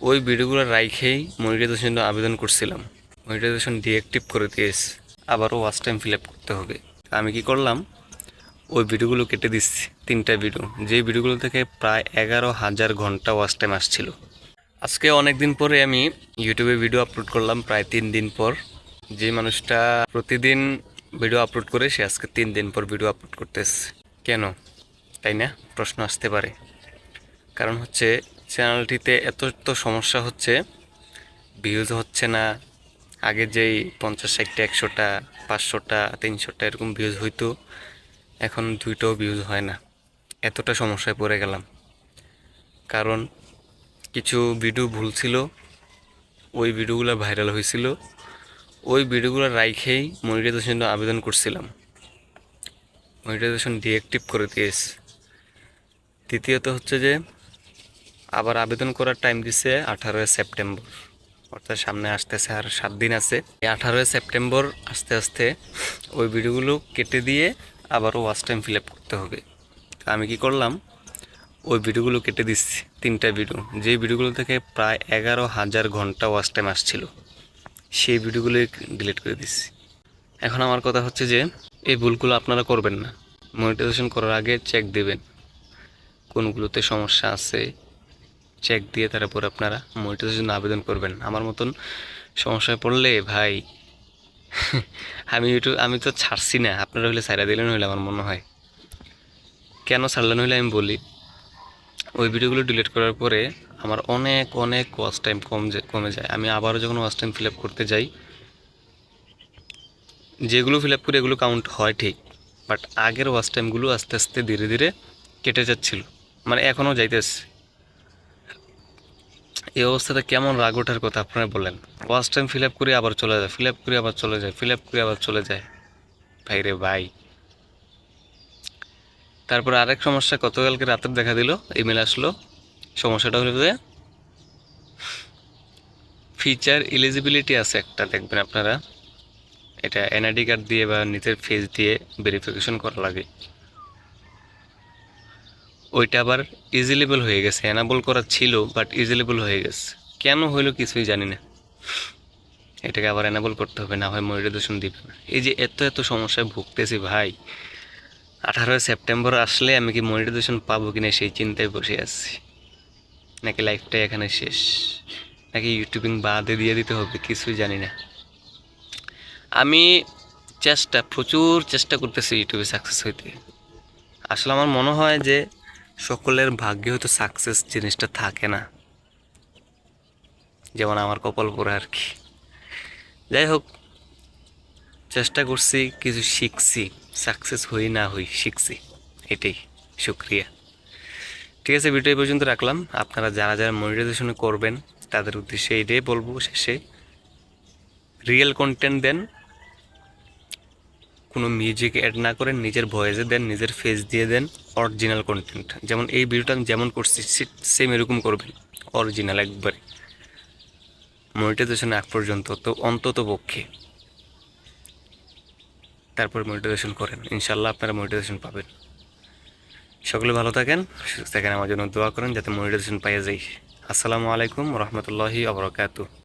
ওই ভিডিওগুলো রাইখেই মনিটাইজেশন জন্য আবেদন করছিলাম। মনিটাইজেশন ডিঅ্যাক্টিভ করে দিয়েছে, আবারও ওয়াচ টাইম ফিল আপ করতে হবে। আমি কি করলাম, ওই ভিডিওগুলো কেটে দিচ্ছি, 3টা ভিডিও, যেই ভিডিওগুলো থেকে প্রায় 11,000 ঘন্টা ওয়াচ টাইম আসছিল। আজকে অনেক দিন পরে আমি ইউটিউবে ভিডিও আপলোড করলাম, প্রায় 3 দিন পর। যে মানুষটা প্রতিদিন ভিডিও আপলোড করে সে আজকে 3 দিন পর ভিডিও আপলোড করতেছে। কেন, তাই না? প্রশ্ন আসতে পারে। কারণ হচ্ছে চ্যানেলটিতে এত তো সমস্যা হচ্ছে, ভিউজ হচ্ছে না। আগে যেই 50, 60, 100টা, 500টা, 300টা এরকম ভিউজ হইতো, এখন 2টাও ভিউজ হয় না। এতটা সমস্যায় পড়ে গেলাম। কারণ কিছু ভিডিও ভুল ছিল, ওই ভিডিওগুলো ভাইরাল হয়েছিল, ওই ভিডিওগুলো রাইখেই মনিটাইজেশন জন্য আবেদন করছিলাম। মনিটাইজেশন ডিঅ্যাক্টিভ করে দিয়েছে। দ্বিতীয়ত হচ্ছে যে আবার আবেদন করার টাইম দিছে 18 সেপ্টেম্বর, অর্থাৎ সামনে আসতেছে আর 7 দিন আছে। এই 18 সেপ্টেম্বর আস্তে আস্তে ওই ভিডিওগুলো কেটে দিয়ে আবারও ওয়াচ টাইম ফিল আপ করতে হবে। আমি কি করলাম, ওই ভিডিওগুলো কেটে দিচ্ছি, 3টা ভিডিও, যেই ভিডিওগুলো থেকে প্রায় 11,000 ঘন্টা ওয়াচ টাইম আসছিল, সেই ভিডিওগুলো ডিলিট করে দিচ্ছি। এখন আমার কথা হচ্ছে যে এই ভুলগুলো আপনারা করবেন না। মনিটাইজেশন করার আগে চেক দেবেন কোনগুলোতে সমস্যা আছে, চেক দিয়ে তারপর আপনারা মনিটাইজেশন আবেদন করবেন। আমার মতন সমস্যায় পড়লে ভাই আমি তো ছাড়ছি না, আপনারা হইলে ছাইড়া দিলেন হইলে আমার মনে হয়। কেন ছাড়লেন হইলে আমি বলি। ওই ভিডিওগুলো ডিলিট করার পরে আমার অনেক অনেক ওয়াচ টাইম কমে যায়। আমি আবারও যখন ওয়াচ টাইম ফিল আপ করতে যাই, যেগুলো ফিল আপ করি এগুলো কাউন্ট হয় ঠিক, বাট আগের ওয়াচ টাইমগুলো আস্তে আস্তে ধীরে ধীরে কেটে যাচ্ছিল, মানে এখনও যাইতেছে। এই অবস্থাতে কেমন রাগ ওঠার কথা আপনারা বলেন। ওয়াচ টাইম ফিল আপ করি আবার চলে যায়, ফিল আপ করি আবার চলে যায়, ফিল আপ করি আবার চলে যায়। ভাই রে ভাই। তারপর আরেক সমস্যা গতকালকে রাতে দেখা দিল, ইমেল আসলো। সমস্যাটা হলো যে ফিচার এলিজিবিলিটি আছে একটা, দেখবেন আপনারা, এটা এনআইডি কার্ড দিয়ে বা নিজের ফেস দিয়ে ভেরিফিকেশন করা লাগে। ওইটা আবার ইজিলেবল হয়ে গেছে, এনাবল করা ছিল বাট ইজিলেবল হয়ে গেছে। কেন হইলো কিছুই জানি না। এটাকে আবার এনাবল করতে হবে, না হয় মনিটাইজেশন দিবে না। এই যে এত এত সমস্যায় ভুগতেছি ভাই। 18 সেপ্টেম্বর আসলে আমি কি মনিটাইজেশন পাবো কিনা সেই চিন্তায় বসে আছি, নাকি লাইফটাই এখানে শেষ, নাকি ইউটিউবিং বাদে দিয়ে দিতে হবে, কিছুই জানি না। আমি প্রচুর চেষ্টা করতেছি ইউটিউবে সাকসেস হইতে। আসলে আমার মনে হয় যে সকলের ভাগ্যে হয়তো সাকসেস জিনিসটা থাকে না, যেমন আমার কপাল পোড়া আর কি। যাই হোক, চেষ্টা করছি, কিছু শিখছি, সাকসেস হই না হই শিখছি, এটাই শুক্রিয়া। ঠিক আছে, ভিডিও এই পর্যন্ত রাখলাম। আপনারা যারা যারা মনিটাইজেশন করবেন তাদের উদ্দেশ্যে এটাই বলবো, শেষে রিয়েল কন্টেন্ট দেন, কোনো মিউজিক অ্যাড না করেন, নিজের ভয়েসে দেন, নিজের ফেস দিয়ে দেন, অরিজিনাল কন্টেন্ট। যেমন এই ভিডিওটা আমি যেমন করছি সেম এরকম করবেন, অরিজিনাল একবারে, মনিটাইজেশন আগ পর্যন্ত তো অন্তত পক্ষে। তারপর মনিটাইজেশন করেন, ইনশাল্লাহ আপনারা মনিটাইজেশন পাবেন। সকলে ভালো থাকেন, সুস্থ থাকেন, আমার জন্য দোয়া করেন যাতে মনিটাইজেশন পাইয়া যাই। আসসালামু আলাইকুম রহমতুল্লাহি আবরাকাতুহু।